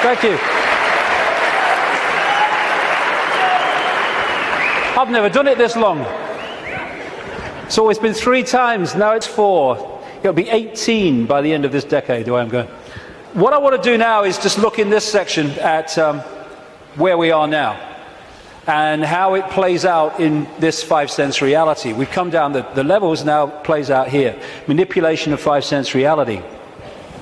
Thank you. I've never done it this long. It's always been 3 times, now it's 4. It'll be 18 by the end of this decade, the way I'm going. What I want to do now is just look in this section at where we are now and how it plays out in this 5-sense reality. We've come down the levels, now plays out here. Manipulation of 5-sense reality.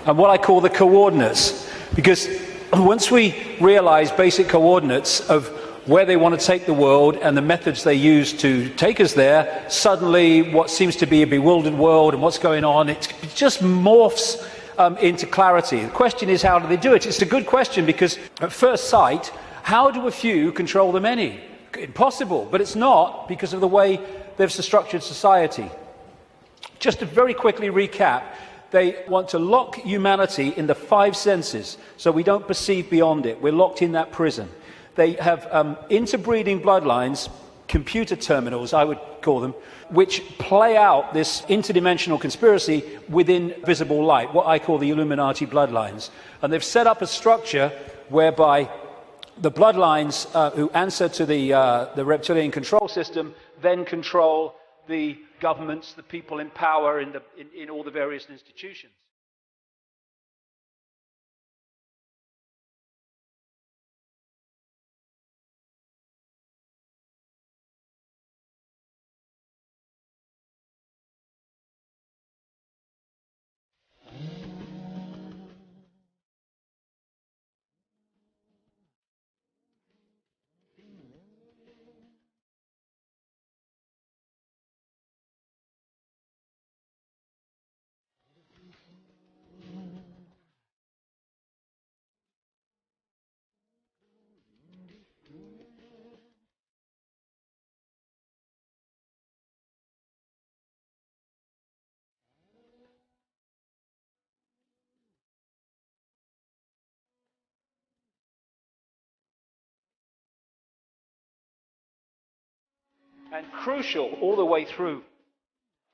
And what I call the coordinates. Because once we realize basic coordinates of where they want to take the world and the methods they use to take us there, suddenly what seems to be a bewildered world and what's going on, it just morphs into clarity. The question is, how do they do it? It's a good question because at first sight, how do a few control the many? Impossible, but it's not because of the way they've structured society. Just to very quickly recap, they want to lock humanity in the 5 senses so we don't perceive beyond it. We're locked in that prison. They have interbreeding bloodlines, computer terminals, I would call them, which play out this interdimensional conspiracy within visible light, what I call the Illuminati bloodlines. And they've set up a structure whereby the bloodlines who answer to the reptilian control system then control the governments, the people in power in all the various institutions. And crucial all the way through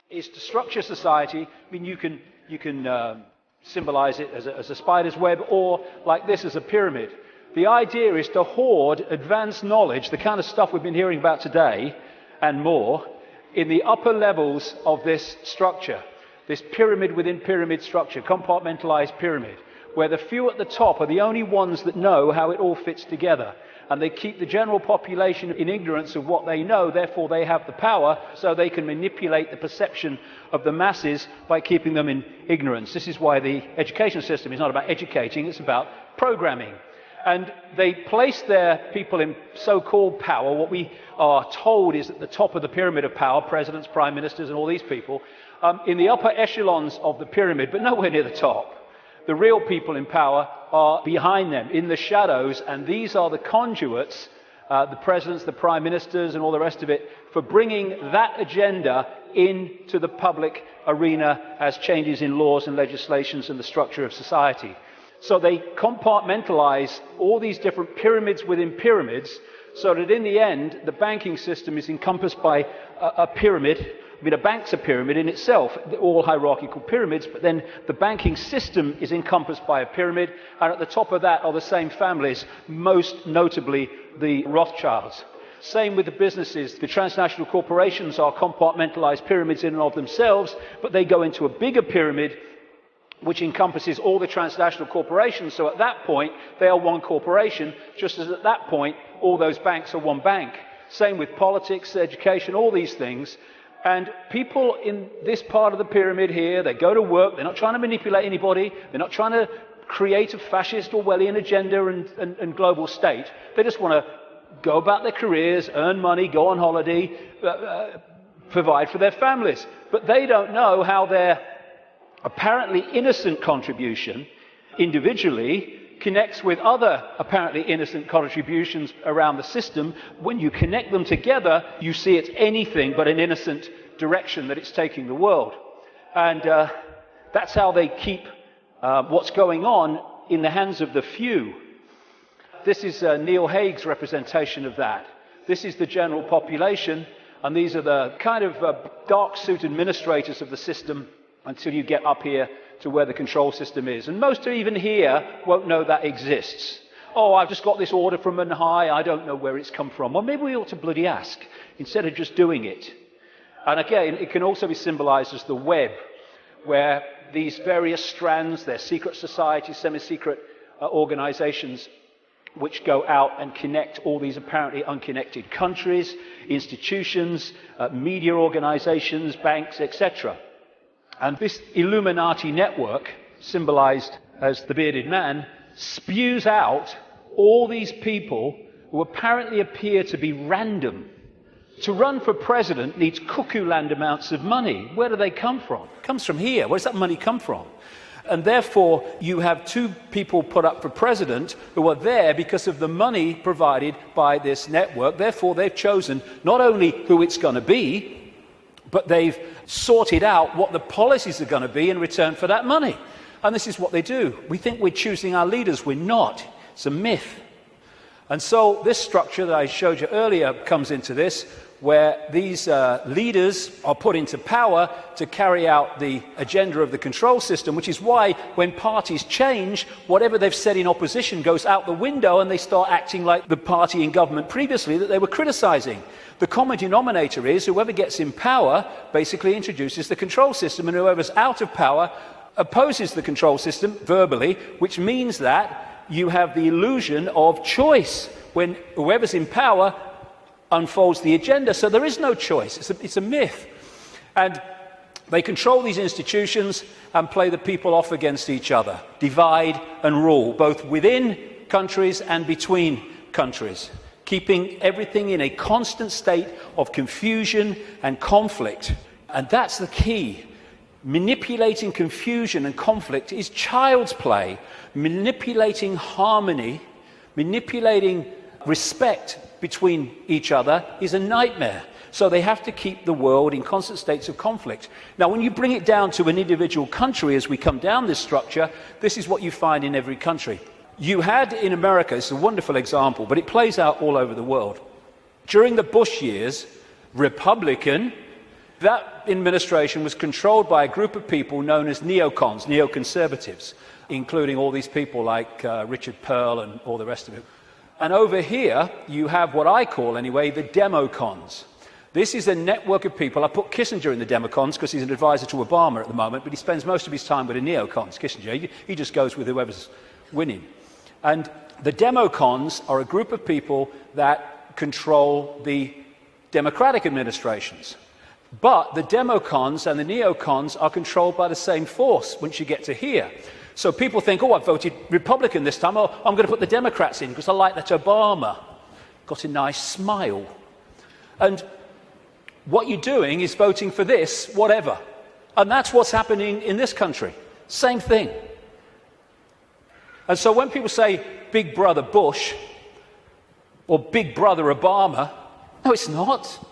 is to structure society. I mean, you can symbolize it as a spider's web or like this as a pyramid. The idea is to hoard advanced knowledge, the kind of stuff we've been hearing about today and more, in the upper levels of this structure, this pyramid within pyramid structure, compartmentalized pyramid, where the few at the top are the only ones that know how it all fits together. And they keep the general population in ignorance of what they know, therefore they have the power, so they can manipulate the perception of the masses by keeping them in ignorance. This is why the education system is not about educating, it's about programming. And they place their people in so-called power. What we are told is at the top of the pyramid of power, presidents, prime ministers, and all these people, in the upper echelons of the pyramid, but nowhere near the top. The real people in power are behind them, in the shadows, and these are the conduits, the presidents, the prime ministers, and all the rest of it, for bringing that agenda into the public arena as changes in laws and legislations and the structure of society. So they compartmentalize all these different pyramids within pyramids, so that in the end, the banking system is encompassed by a pyramid. I mean, a bank's a pyramid in itself, all hierarchical pyramids, but then the banking system is encompassed by a pyramid, and at the top of that are the same families, most notably the Rothschilds. Same with the businesses. The transnational corporations are compartmentalized pyramids in and of themselves, but they go into a bigger pyramid which encompasses all the transnational corporations. So at that point, they are one corporation, just as at that point, all those banks are one bank. Same with politics, education, all these things. And people in this part of the pyramid here, they go to work, they're not trying to manipulate anybody, they're not trying to create a fascist Orwellian agenda and global state. They just want to go about their careers, earn money, go on holiday, provide for their families. But they don't know how their apparently innocent contribution individually connects with other apparently innocent contributions around the system. When you connect them together, you see it's anything but an innocent direction that it's taking the world. And that's how they keep what's going on in the hands of the few. This is Neil Haig's representation of that. This is the general population, and these are the kind of dark-suit administrators of the system until you get up here to where the control system is. And most even here won't know that exists. Oh, I've just got this order from on high, I don't know where it's come from. Well, maybe we ought to bloody ask, instead of just doing it. And again, it can also be symbolized as the web, where these various strands, they're secret societies, semi-secret organizations, which go out and connect all these apparently unconnected countries, institutions, media organizations, banks, etc. And this Illuminati network, symbolized as the bearded man, spews out all these people who apparently appear to be random. To run for president needs cuckoo land amounts of money. Where do they come from? It comes from here. Where does that money come from? And therefore, you have two people put up for president who are there because of the money provided by this network. Therefore, they've chosen not only who it's going to be, but they've sorted out what the policies are going to be in return for that money. And this is what they do. We think we're choosing our leaders. We're not. It's a myth. And so this structure that I showed you earlier comes into this, where these leaders are put into power to carry out the agenda of the control system, which is why when parties change, whatever they've said in opposition goes out the window and they start acting like the party in government previously that they were criticizing. The common denominator is whoever gets in power basically introduces the control system, and whoever's out of power opposes the control system verbally, which means that you have the illusion of choice when whoever's in power unfolds the agenda. So there is no choice. It's a myth. And they control these institutions and play the people off against each other, divide and rule, both within countries and between countries, keeping everything in a constant state of confusion and conflict. And that's the key. Manipulating confusion and conflict is child's play. Manipulating harmony, manipulating respect between each other is a nightmare. So they have to keep the world in constant states of conflict. Now, when you bring it down to an individual country, as we come down this structure, this is what you find in every country. You had in America, it's a wonderful example, but it plays out all over the world. During the Bush years, Republican, that administration was controlled by a group of people known as neocons, neoconservatives, including all these people like Richard Pearl and all the rest of it. And over here, you have what I call, anyway, the democons. This is a network of people. I put Kissinger in the democons because he's an advisor to Obama at the moment, but he spends most of his time with the neocons, Kissinger. He just goes with whoever's winning. And the democons are a group of people that control the democratic administrations. But the democons and the neocons are controlled by the same force once you get to here. So people think, oh, I voted Republican this time. Oh, I'm going to put the Democrats in because I like that Obama. Got a nice smile. And what you're doing is voting for this, whatever. And that's what's happening in this country. Same thing. And so when people say Big Brother Bush or Big Brother Obama, no, it's not.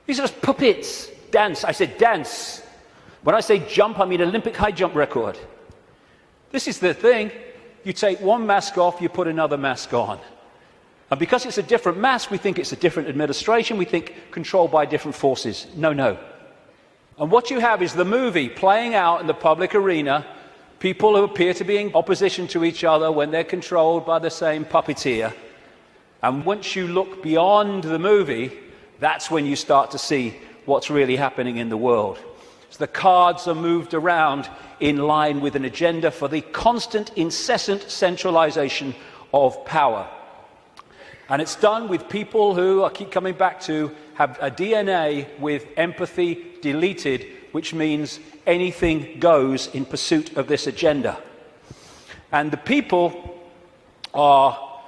These are just puppets. Dance. I said dance. When I say jump, I mean Olympic high jump record. This is the thing. You take one mask off, you put another mask on. And because it's a different mask, we think it's a different administration. We think controlled by different forces. No, no. And what you have is the movie playing out in the public arena, people who appear to be in opposition to each other when they're controlled by the same puppeteer. And once you look beyond the movie, that's when you start to see what's really happening in the world. So the cards are moved around in line with an agenda for the constant, incessant centralization of power. And it's done with people who, I keep coming back to, have a DNA with empathy deleted, which means anything goes in pursuit of this agenda. And the people are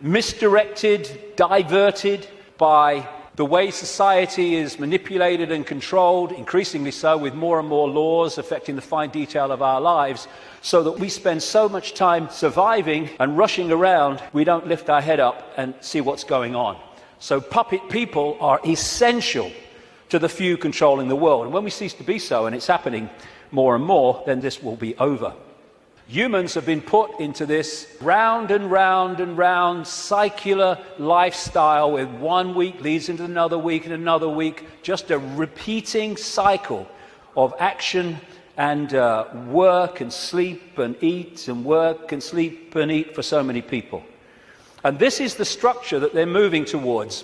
misdirected, diverted by the way society is manipulated and controlled, increasingly so with more and more laws affecting the fine detail of our lives, so that we spend so much time surviving and rushing around, we don't lift our head up and see what's going on. So puppet people are essential to the few controlling the world. And when we cease to be so, and it's happening more and more, then this will be over. Humans have been put into this round and round and round circular lifestyle where 1 week leads into another week and another week, just a repeating cycle of action and work and sleep and eat and work and sleep and eat for so many people. And this is the structure that they're moving towards.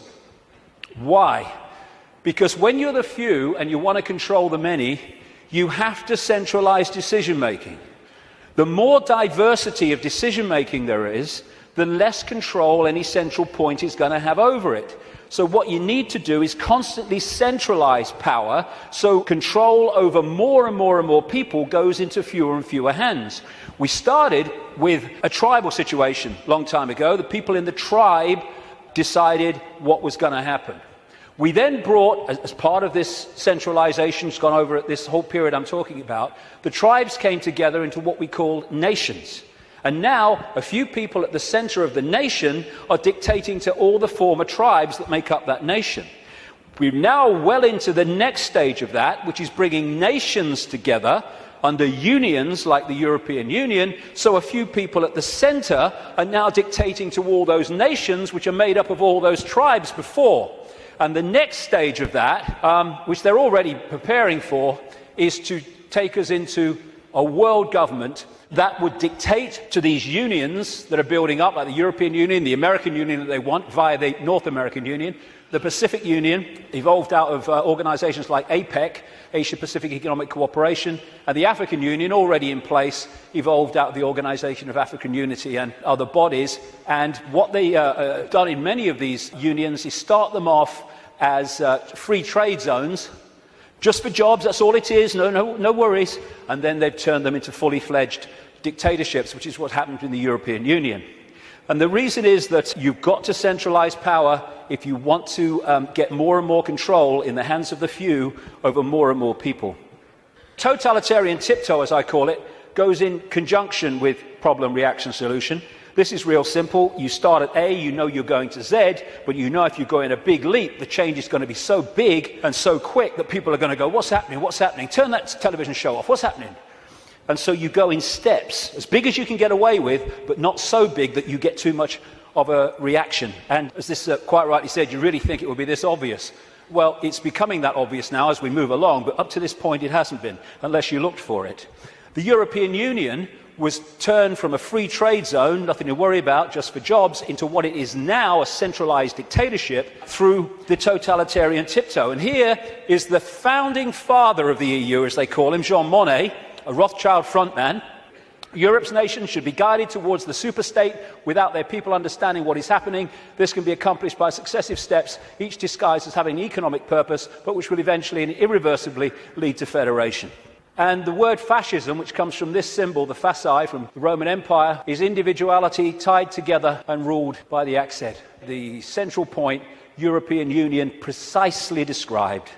Why? Because when you're the few and you want to control the many, you have to centralize decision-making. The more diversity of decision-making there is, the less control any central point is going to have over it. So what you need to do is constantly centralize power, so control over more and more and more people goes into fewer and fewer hands. We started with a tribal situation a long time ago. The people in the tribe decided what was going to happen. We then brought, as part of this centralization, it's gone over at this whole period I'm talking about, the tribes came together into what we call nations. And now, a few people at the center of the nation are dictating to all the former tribes that make up that nation. We're now well into the next stage of that, which is bringing nations together under unions like the European Union, so a few people at the center are now dictating to all those nations which are made up of all those tribes before. And the next stage of that, which they're already preparing for, is to take us into a world government that would dictate to these unions that are building up, like the European Union, the American Union that they want via the North American Union, the Pacific Union, evolved out of organizations like APEC, Asia-Pacific Economic Cooperation, and the African Union, already in place, evolved out of the Organization of African Unity and other bodies. And what they done in many of these unions is start them off as free trade zones, just for jobs, that's all it is, no worries. And then they've turned them into fully fledged dictatorships, which is what happened in the European Union. And the reason is that you've got to centralize power if you want to get more and more control in the hands of the few over more and more people. Totalitarian tiptoe, as I call it, goes in conjunction with problem, reaction, solution. This is real simple. You start at A, you know you're going to Z, but you know if you go in a big leap, the change is going to be so big and so quick that people are going to go, what's happening? What's happening? Turn that television show off. What's happening? And so you go in steps, as big as you can get away with, but not so big that you get too much of a reaction. And as this quite rightly said, you really think it would be this obvious. Well, it's becoming that obvious now as we move along, but up to this point it hasn't been, unless you looked for it. The European Union was turned from a free trade zone, nothing to worry about, just for jobs, into what it is now, a centralized dictatorship, through the totalitarian tiptoe. And here is the founding father of the EU, as they call him, Jean Monnet, a Rothschild frontman. Europe's nations should be guided towards the superstate without their people understanding what is happening. This can be accomplished by successive steps, each disguised as having an economic purpose, but which will eventually and irreversibly lead to federation. And the word fascism, which comes from this symbol, the fasci, from the Roman Empire, is individuality tied together and ruled by the accent. The central point, European Union, precisely described.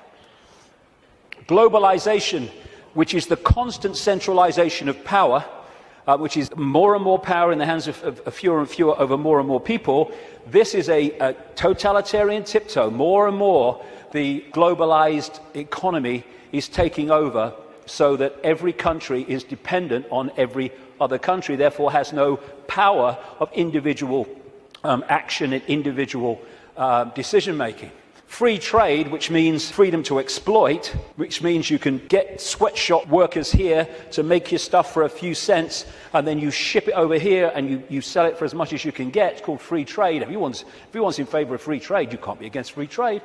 Globalization, which is the constant centralization of power, which is more and more power in the hands of fewer and fewer over more and more people. This is a totalitarian tiptoe. More and more, the globalized economy is taking over, so that every country is dependent on every other country, therefore has no power of individual action and individual decision-making. Free trade, which means freedom to exploit, which means you can get sweatshop workers here to make your stuff for a few cents, and then you ship it over here and you sell it for as much as you can get. It's called free trade. If everyone's in favor of free trade, you can't be against free trade.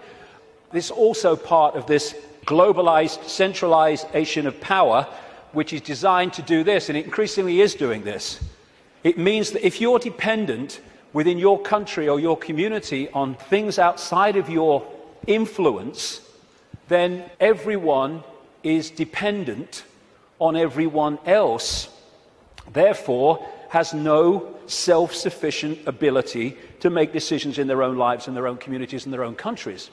This is also part of this globalized centralization of power, which is designed to do this, and it increasingly is doing this. It means that if you're dependent within your country or your community on things outside of your influence, then everyone is dependent on everyone else, therefore has no self-sufficient ability to make decisions in their own lives and their own communities and their own countries.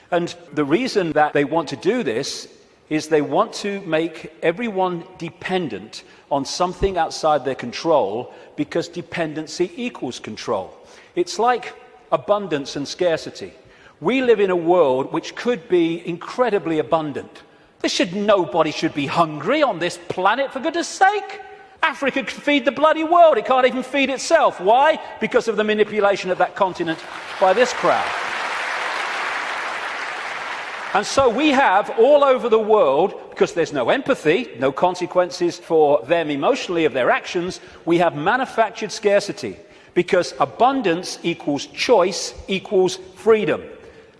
And the reason that they want to do this is they want to make everyone dependent on something outside their control, because dependency equals control. It's like abundance and scarcity. We live in a world which could be incredibly abundant. Nobody should be hungry on this planet, for goodness sake. Africa could feed the bloody world. It can't even feed itself. Why? Because of the manipulation of that continent by this crowd. And so we have all over the world, because there's no empathy, no consequences for them emotionally of their actions, we have manufactured scarcity. Because abundance equals choice equals freedom.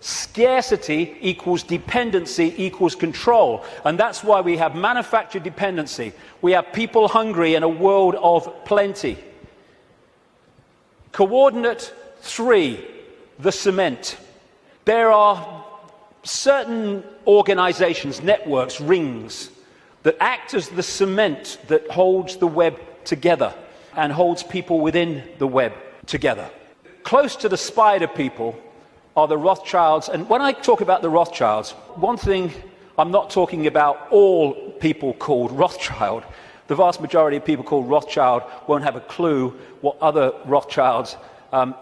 Scarcity equals dependency equals control. And that's why we have manufactured dependency. We have people hungry in a world of plenty. Coordinate 3, the cement. There are certain organizations, networks, rings, that act as the cement that holds the web together and holds people within the web together. Close to the spider people are the Rothschilds. And when I talk about the Rothschilds, one thing, I'm not talking about all people called Rothschild. The vast majority of people called Rothschild won't have a clue what other Rothschilds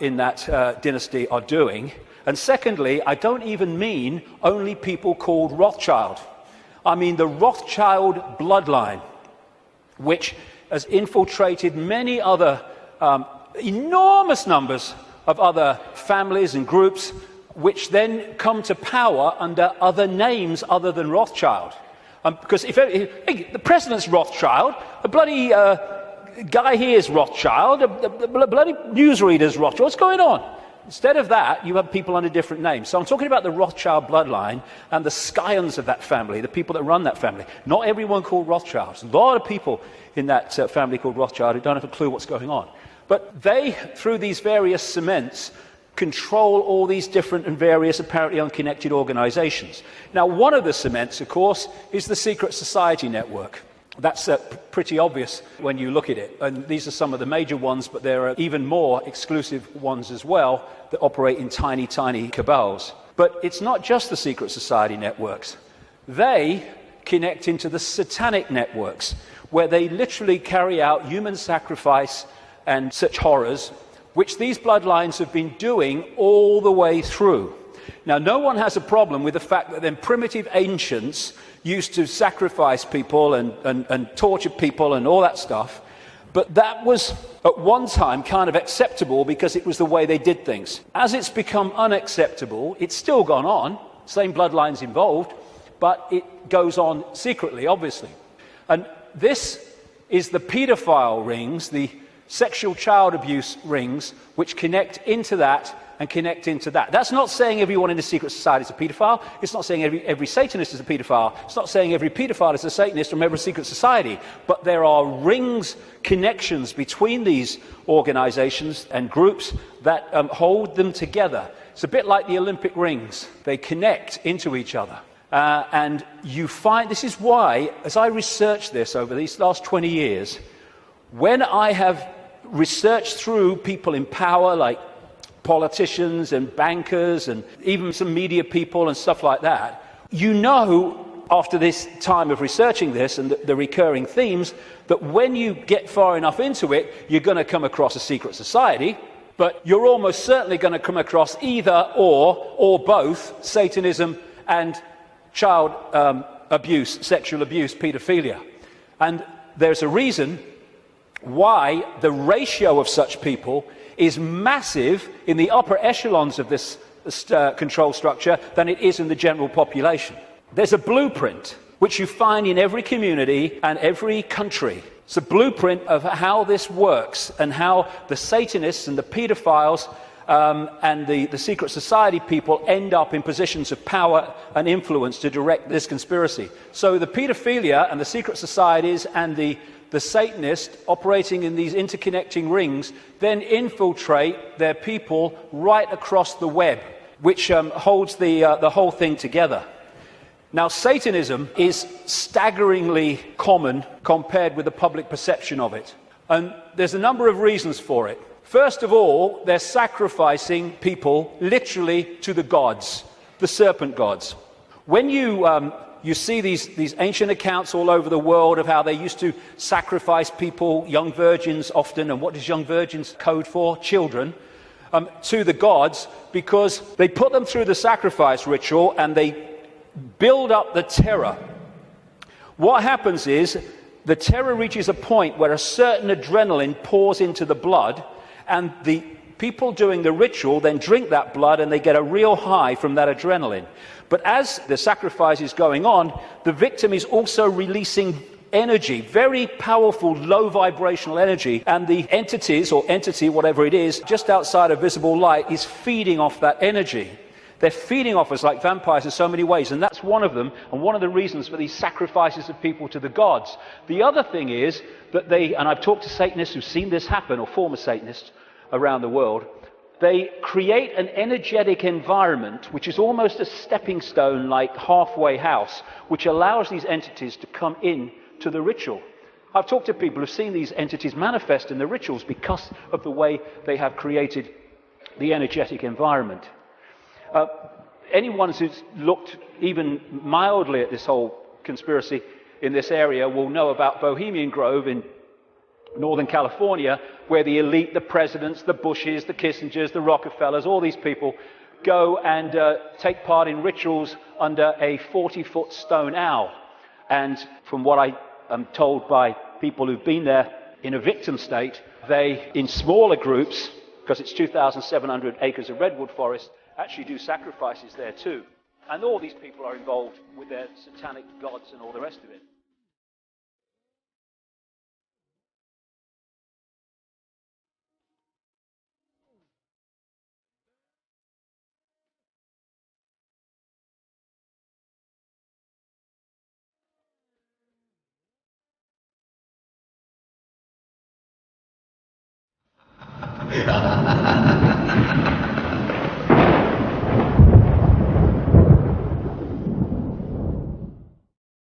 in that dynasty are doing. And secondly, I don't even mean only people called Rothschild. I mean the Rothschild bloodline, which has infiltrated many other enormous numbers of other families and groups, which then come to power under other names other than Rothschild. Because if the president's Rothschild, a bloody guy here is Rothschild, the bloody newsreader's Rothschild, what's going on? Instead of that, you have people under different names. So I'm talking about the Rothschild bloodline and the scions of that family, the people that run that family. Not everyone called Rothschild. There's a lot of people in that family called Rothschild who don't have a clue what's going on. But they, through these various cements, control all these different and various apparently unconnected organizations. Now, one of the cements, of course, is the secret society network. That's pretty obvious when you look at it. And these are some of the major ones, but there are even more exclusive ones as well that operate in tiny, tiny cabals. But it's not just the secret society networks. They connect into the satanic networks, where they literally carry out human sacrifice and such horrors, which these bloodlines have been doing all the way through. Now, no one has a problem with the fact that then primitive ancients used to sacrifice people and torture people and all that stuff, but that was at one time kind of acceptable because it was the way they did things. As it's become unacceptable, it's still gone on, same bloodlines involved, but it goes on secretly, obviously. And this is the paedophile rings, the sexual child abuse rings, which connect into that and connect into that. That's not saying everyone in the secret society is a paedophile. It's not saying every Satanist is a paedophile. It's not saying every paedophile is a Satanist from every secret society. But there are rings, connections between these organizations and groups that hold them together. It's a bit like the Olympic rings. They connect into each other. And you find, this is why, as I researched this over these last 20 years, when I have researched through people in power like politicians and bankers and even some media people and stuff like that, you know, after this time of researching this and the recurring themes, that when you get far enough into it, you're going to come across a secret society, but you're almost certainly going to come across either or both Satanism and child abuse, sexual abuse, paedophilia. And there's a reason why the ratio of such people is massive in the upper echelons of this control structure than it is in the general population. There's a blueprint which you find in every community and every country. It's a blueprint of how this works and how the Satanists and the pedophiles and the secret society people end up in positions of power and influence to direct this conspiracy. So the pedophilia and the secret societies and the Satanists operating in these interconnecting rings then infiltrate their people right across the web, which holds the whole thing together. Now, Satanism is staggeringly common compared with the public perception of it. And there's a number of reasons for it. First of all, they're sacrificing people literally to the gods, the serpent gods. When you see these ancient accounts all over the world of how they used to sacrifice people, young virgins often, and what does young virgins code for? Children, to the gods, because they put them through the sacrifice ritual and they build up the terror. What happens is the terror reaches a point where a certain adrenaline pours into the blood, and the People doing the ritual then drink that blood and they get a real high from that adrenaline. But as the sacrifice is going on, the victim is also releasing energy, very powerful, low vibrational energy, and the entities, or entity, whatever it is, just outside of visible light is feeding off that energy. They're feeding off us like vampires in so many ways, and that's one of them, and one of the reasons for these sacrifices of people to the gods. The other thing is that they, and I've talked to Satanists who've seen this happen, or former Satanists around the world, they create an energetic environment which is almost a stepping stone, like halfway house, which allows these entities to come in to the ritual. I've talked to people who've seen these entities manifest in the rituals because of the way they have created the energetic environment. Anyone who's looked even mildly at this whole conspiracy in this area will know about Bohemian Grove in Northern California, where the elite, the presidents, the Bushes, the Kissingers, the Rockefellers, all these people go and take part in rituals under a 40-foot stone owl. And from what I am told by people who've been there in a victim state, they, in smaller groups, because it's 2,700 acres of redwood forest, actually do sacrifices there too. And all these people are involved with their satanic gods and all the rest of it.